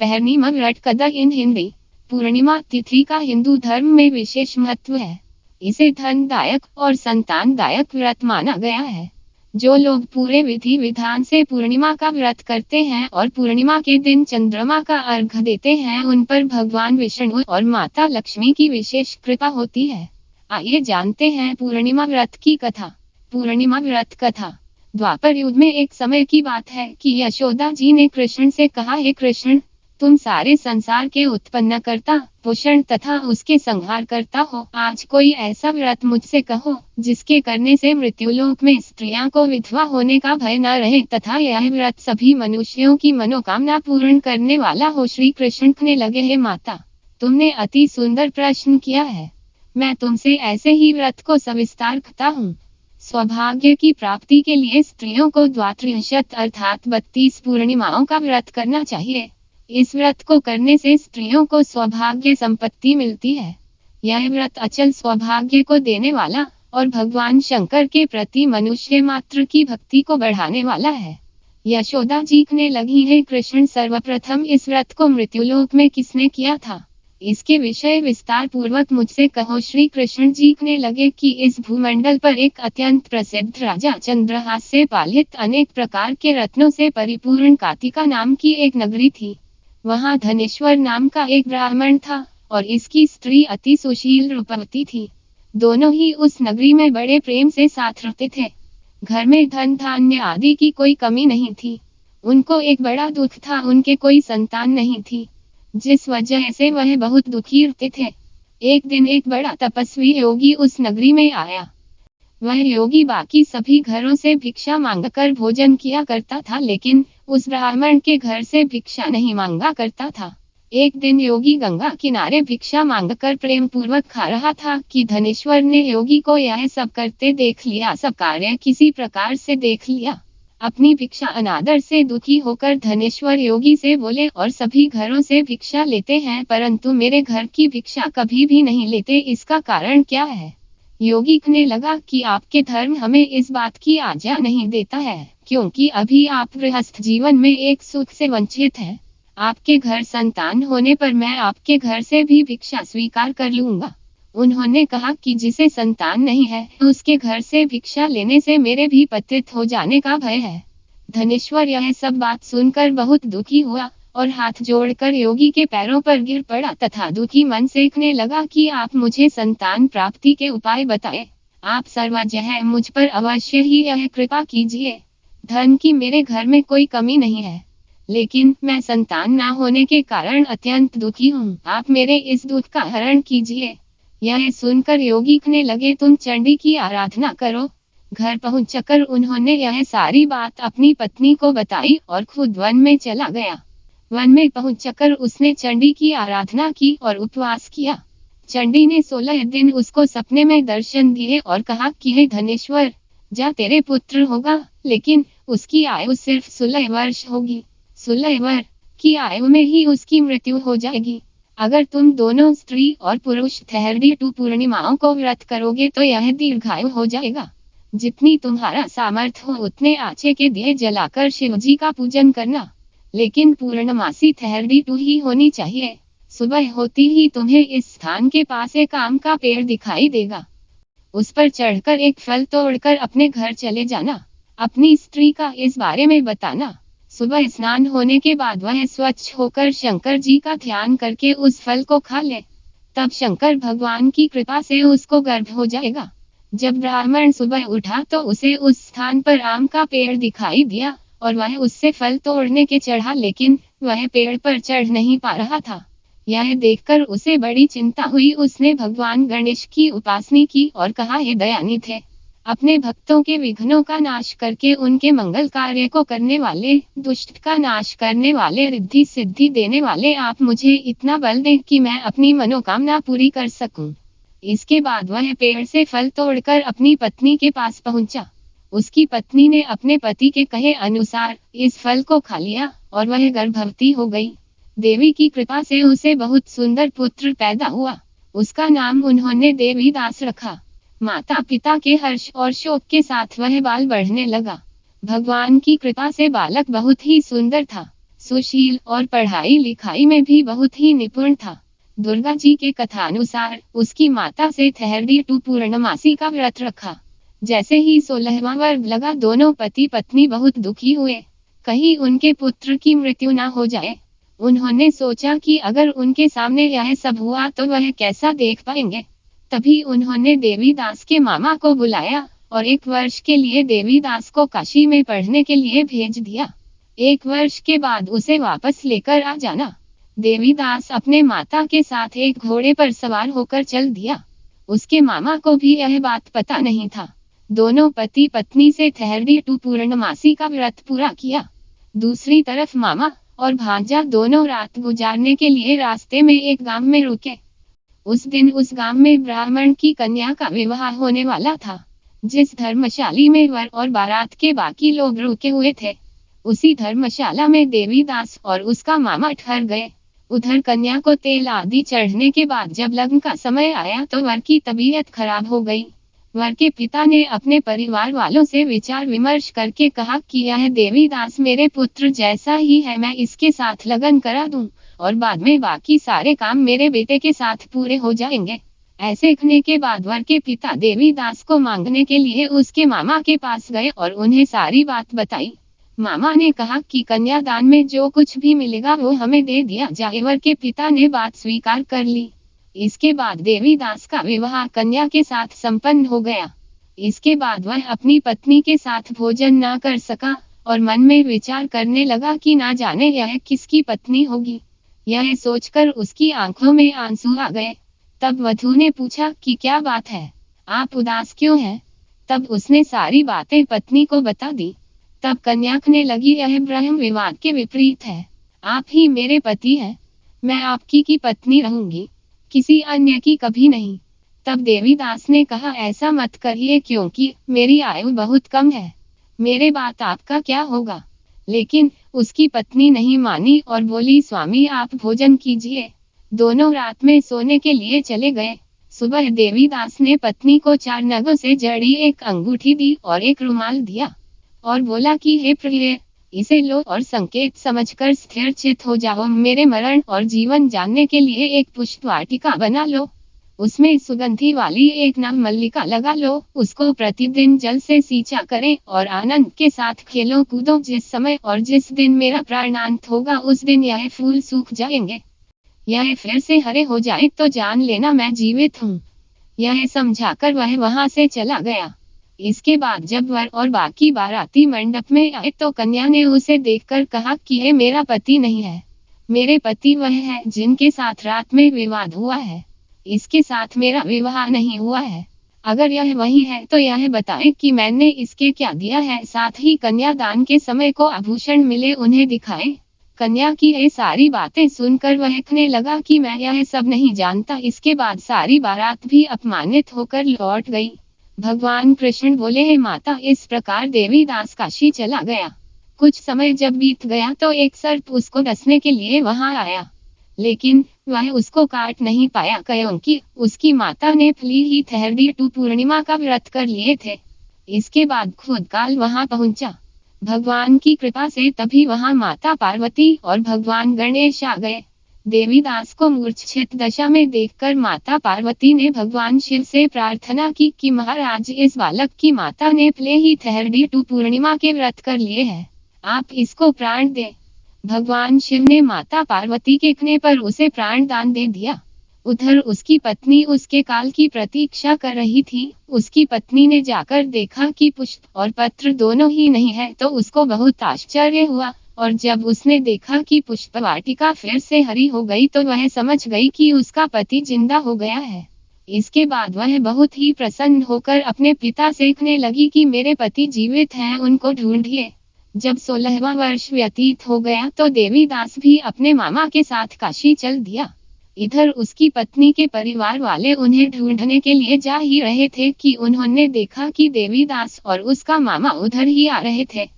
पूर्णिमा व्रत कदा इन हिंदी। पूर्णिमा तिथि का हिंदू धर्म में विशेष महत्व है। इसे धनदायक और संतानदायक व्रत माना गया है। जो लोग पूरे विधि विधान से पूर्णिमा का व्रत करते हैं और पूर्णिमा के दिन चंद्रमा का अर्घ्य देते हैं, उन पर भगवान विष्णु और माता लक्ष्मी की विशेष कृपा होती है। आइए जानते हैं पूर्णिमा व्रत की कथा। पूर्णिमा व्रत कथा। द्वापर युग में एक समय की बात है कि यशोदा जी ने कृष्ण से कहा, हे कृष्ण, तुम सारे संसार के उत्पन्न करता, पोषण तथा उसके संहार करता हो। आज कोई ऐसा व्रत मुझसे कहो जिसके करने से मृत्युलोक में स्त्रियां को विधवा होने का भय न रहे तथा यह व्रत सभी मनुष्यों की मनोकामना पूर्ण करने वाला हो। श्री कृष्ण कहने लगे, हे माता, तुमने अति सुंदर प्रश्न किया है। मैं तुमसे ऐसे ही व्रत को सविस्तार कहता हूँ। सौभाग्य की प्राप्ति के लिए स्त्रियों को द्वात्रिंशत् अर्थात 32 पूर्णिमाओं का व्रत करना चाहिए। इस व्रत को करने से स्त्रियों को सौभाग्य संपत्ति मिलती है। यह व्रत अचल सौभाग्य को देने वाला और भगवान शंकर के प्रति मनुष्य मात्र की भक्ति को बढ़ाने वाला है। यशोदा जी कहने लगी, हे कृष्ण, सर्वप्रथम इस व्रत को मृत्युलोक में किसने किया था, इसके विषय विस्तार पूर्वक मुझसे कहो। श्री कृष्ण जी कहने लगे कि इस भूमंडल पर एक अत्यंत प्रसिद्ध राजा चंद्रहास से पालित अनेक प्रकार के रत्नों से परिपूर्ण कातिका नाम की एक नगरी थी। वहाँ धनेश्वर नाम का एक ब्राह्मण था और इसकी स्त्री अति सुशील रूपवती थी। दोनों ही उस नगरी में बड़े प्रेम से साथ रहते थे। घर में धन धान्य आदि की कोई कमी नहीं थी। उनको एक बड़ा दुख था, उनके कोई संतान नहीं थी, जिस वजह से वह बहुत दुखी रहते थे। एक दिन एक बड़ा तपस्वी योगी उस नगरी में आया। वह योगी बाकी सभी घरों से भिक्षा मांगकर भोजन किया करता था, लेकिन उस ब्राह्मण के घर से भिक्षा नहीं मांगा करता था। एक दिन योगी गंगा किनारे भिक्षा मांगकर प्रेम पूर्वक खा रहा था कि धनेश्वर ने योगी को यह सब करते देख लिया। सब कार्य किसी प्रकार से देख लिया। अपनी भिक्षा अनादर से दुखी होकर धनेश्वर योगी से बोले, और सभी घरों से भिक्षा लेते हैं परंतु मेरे घर की भिक्षा कभी भी नहीं लेते, इसका कारण क्या है? योगी कहने लगा कि आपके धर्म हमें इस बात की आज्ञा नहीं देता है, क्योंकि अभी आप गृहस्थ जीवन में एक सुख से वंचित हैं। आपके घर संतान होने पर मैं आपके घर से भी भिक्षा स्वीकार कर लूंगा। उन्होंने कहा कि जिसे संतान नहीं है उसके घर से भिक्षा लेने से मेरे भी पतित हो जाने का भय है। धनेश्वर यह सब बात सुनकर बहुत दुखी हुआ और हाथ जोड़कर योगी के पैरों पर गिर पड़ा तथा दुखी मन से कहने लगा कि आप मुझे संतान प्राप्ति के उपाय बताएं। आप सर्वजह मुझ पर अवश्य ही यह कृपा कीजिए। धन की मेरे घर में कोई कमी नहीं है, लेकिन मैं संतान न होने के कारण अत्यंत दुखी हूँ। आप मेरे इस दुख का हरण कीजिए। यह सुनकर योगी कहने लगे, तुम चंडी की आराधना करो। घर पहुंचकर उन्होंने यह सारी बात अपनी पत्नी को बताई और खुद वन में चला गया। वन में पहुंचकर उसने चंडी की आराधना की और उपवास किया। चंडी ने 16 दिन उसको सपने में दर्शन दिए और कहा कि हे धनेश्वर, जा, तेरे पुत्र होगा, लेकिन उसकी आयु सिर्फ 16 वर्ष होगी। 16 वर्ष की आयु में ही उसकी मृत्यु हो जाएगी। अगर तुम दोनों स्त्री और पुरुष 32 पूर्णिमाओं को व्रत करोगे तो यह दीर्घायु हो जाएगा। जितनी तुम्हारा सामर्थ्य हो उतने आचे के दिए जलाकर शिवजी का पूजन करना, लेकिन पूर्णमासी 32 ही होनी चाहिए। सुबह होती ही तुम्हें इस स्थान के पास एक आम का पेड़ दिखाई देगा। उस पर चढ़कर एक फल तोड़कर अपने घर चले जाना। अपनी स्त्री का इस बारे में बताना। सुबह स्नान होने के बाद वह स्वच्छ होकर शंकर जी का ध्यान करके उस फल को खा ले। तब शंकर भगवान की कृपा से उसको गर्भ हो जाएगा। जब ब्राह्मण सुबह उठा तो उसे उस स्थान पर आम का पेड़ दिखाई दिया और वह उससे फल तोड़ने के चढ़ा, लेकिन वह पेड़ पर चढ़ नहीं पा रहा था। यह देखकर उसे बड़ी चिंता हुई। उसने भगवान गणेश की उपासना की और कहा, हे दयानिधे, अपने भक्तों के विघ्नों का नाश करके उनके मंगल कार्य को करने वाले, दुष्ट का नाश करने वाले, रिद्धि सिद्धि देने वाले, आप मुझे इतना बल दें कि मैं अपनी मनोकामना पूरी कर सकूं। इसके बाद वह पेड़ से फल तोड़कर अपनी पत्नी के पास पहुंचा। उसकी पत्नी ने अपने पति के कहे अनुसार इस फल को खा लिया और वह गर्भवती हो गई। देवी की कृपा से उसे बहुत सुंदर पुत्र पैदा हुआ। उसका नाम उन्होंने देवीदास रखा। माता पिता के हर्ष और शोक के साथ वह बाल बढ़ने लगा। भगवान की कृपा से बालक बहुत ही सुंदर था। सुशील और पढ़ाई लिखाई में भी बहुत ही निपुण था। दुर्गा जी के कथानुसार उसकी माता से ठहरी पूर्णमासी का व्रत रखा। जैसे ही 16वां वर्ग लगा, दोनों पति पत्नी बहुत दुखी हुए, कहीं उनके पुत्र की मृत्यु न हो जाए। उन्होंने सोचा कि अगर उनके सामने यह सब हुआ तो वह कैसा देख पाएंगे। तभी उन्होंने देवीदास के मामा को बुलाया और 1 वर्ष के लिए देवीदास को काशी में पढ़ने के लिए भेज दिया। 1 वर्ष के बाद उसे वापस लेकर आ जाना। देवीदास अपने माता के साथ एक घोड़े पर सवार होकर चल दिया। उसके मामा को भी यह बात पता नहीं था। दोनों पति पत्नी से ठहरी पूर्णमासी का व्रत पूरा किया। दूसरी तरफ मामा और भांजा दोनों रात गुजारने के लिए रास्ते में एक गांव में रुके। उस दिन उस गांव में ब्राह्मण की कन्या का विवाह होने वाला था। जिस धर्मशाला में वर और बारात के बाकी लोग रुके हुए थे, उसी धर्मशाला में देवीदास और उसका मामा ठहर गए। उधर कन्या को तेल आदि चढ़ने के बाद जब लग्न का समय आया तो वर की तबीयत खराब हो गई। वर के पिता ने अपने परिवार वालों से विचार विमर्श करके कहा कि यह देवीदास मेरे पुत्र जैसा ही है, मैं इसके साथ लगन करा दूं और बाद में बाकी सारे काम मेरे बेटे के साथ पूरे हो जाएंगे। ऐसे कहने के बाद वर के पिता देवीदास को मांगने के लिए उसके मामा के पास गए और उन्हें सारी बात बताई। मामा ने कहा कि कन्यादान में जो कुछ भी मिलेगा वो हमें दे दिया जाए। वर के पिता ने बात स्वीकार कर ली। इसके बाद देवीदास का विवाह कन्या के साथ संपन्न हो गया। इसके बाद वह अपनी पत्नी के साथ भोजन न कर सका और मन में विचार करने लगा कि ना जाने यह किसकी पत्नी होगी। यह सोचकर उसकी आंखों में आंसू आ गए। तब वधू ने पूछा कि क्या बात है, आप उदास क्यों हैं? तब उसने सारी बातें पत्नी को बता दी। तब कन्या कहने लगी, यह ब्रह्म विवाद के विपरीत है। आप ही मेरे पति हैं, मैं आपकी की पत्नी रहूंगी, किसी अन्य की कभी नहीं। तब देवीदास ने कहा, ऐसा मत करिए क्योंकि मेरी आयु बहुत कम है, मेरे बाद आपका क्या होगा? लेकिन उसकी पत्नी नहीं मानी और बोली, स्वामी आप भोजन कीजिए। दोनों रात में सोने के लिए चले गए। सुबह देवीदास ने पत्नी को 4 नगों से जड़ी एक अंगूठी दी और एक रुमाल दिया और बोला कि हे प्रिय, इसे लो और संकेत समझकर स्थिर चित हो जाओ। मेरे मरण और जीवन जानने के लिए एक पुष्प वाटिका बना लो, उसमें सुगंधी वाली एक नव मल्लिका लगा लो, उसको प्रतिदिन जल से सींचा करें और आनंद के साथ खेलो कूदो। जिस समय और जिस दिन मेरा प्राणांत होगा उस दिन यह फूल सूख जाएंगे। यह फिर से हरे हो जाए तो जान लेना मैं जीवित हूँ। यह समझाकर वह वहां से चला गया। इसके बाद जब वर और बाकी बाराती मंडप में आए तो कन्या ने उसे देखकर कहा कि ये मेरा पति नहीं है, मेरे पति वह है जिनके साथ रात में विवाद हुआ है, इसके साथ मेरा विवाह नहीं हुआ है। अगर यह वही है तो यह बताए कि मैंने इसके क्या दिया है। साथ ही कन्यादान के समय को आभूषण मिले उन्हें दिखाए। कन्या की ये सारी बातें सुनकर वह कहने लगा कि मैं यह सब नहीं जानता। इसके बाद सारी बारात भी अपमानित होकर लौट गई। भगवान कृष्ण बोले, हे माता, इस प्रकार देवीदास काशी चला गया। कुछ समय जब बीत गया तो एक सर्प उसको डसने के लिए वहां आया, लेकिन वह उसको काट नहीं पाया क्योंकि उसकी माता ने फली ही ठहरी पूर्णिमा का व्रत कर लिए थे। इसके बाद खुद काल वहां पहुंचा। भगवान की कृपा से तभी वहां माता पार्वती और भगवान गणेश आ गए। देवीदास को मूर्छित दशा में देखकर माता पार्वती ने भगवान शिव से प्रार्थना की कि महाराज, इस बालक की माता ने पहले ही ठहरी पूर्णिमा के व्रत कर लिए हैं, आप इसको प्राण दे। भगवान शिव ने माता पार्वती के कहने पर उसे प्राण दान दे दिया। उधर उसकी पत्नी उसके काल की प्रतीक्षा कर रही थी। उसकी पत्नी ने जाकर देखा कि पुष्प और पत्र दोनों ही नहीं है तो उसको बहुत आश्चर्य हुआ, और जब उसने देखा कि पुष्प वाटिका फिर से हरी हो गई तो वह समझ गई कि उसका पति जिंदा हो गया है। इसके बाद वह बहुत ही प्रसन्न होकर अपने पिता से कहने लगी कि मेरे पति जीवित हैं, उनको ढूंढिए। जब 16वां वर्ष व्यतीत हो गया तो देवीदास भी अपने मामा के साथ काशी चल दिया। इधर उसकी पत्नी के परिवार वाले उन्हें ढूंढने के लिए जा ही रहे थे कि उन्होंने देखा कि देवीदास और उसका मामा उधर ही आ रहे थे।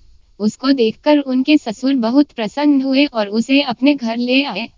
उसको देखकर उनके ससुर बहुत प्रसन्न हुए और उसे अपने घर ले आए।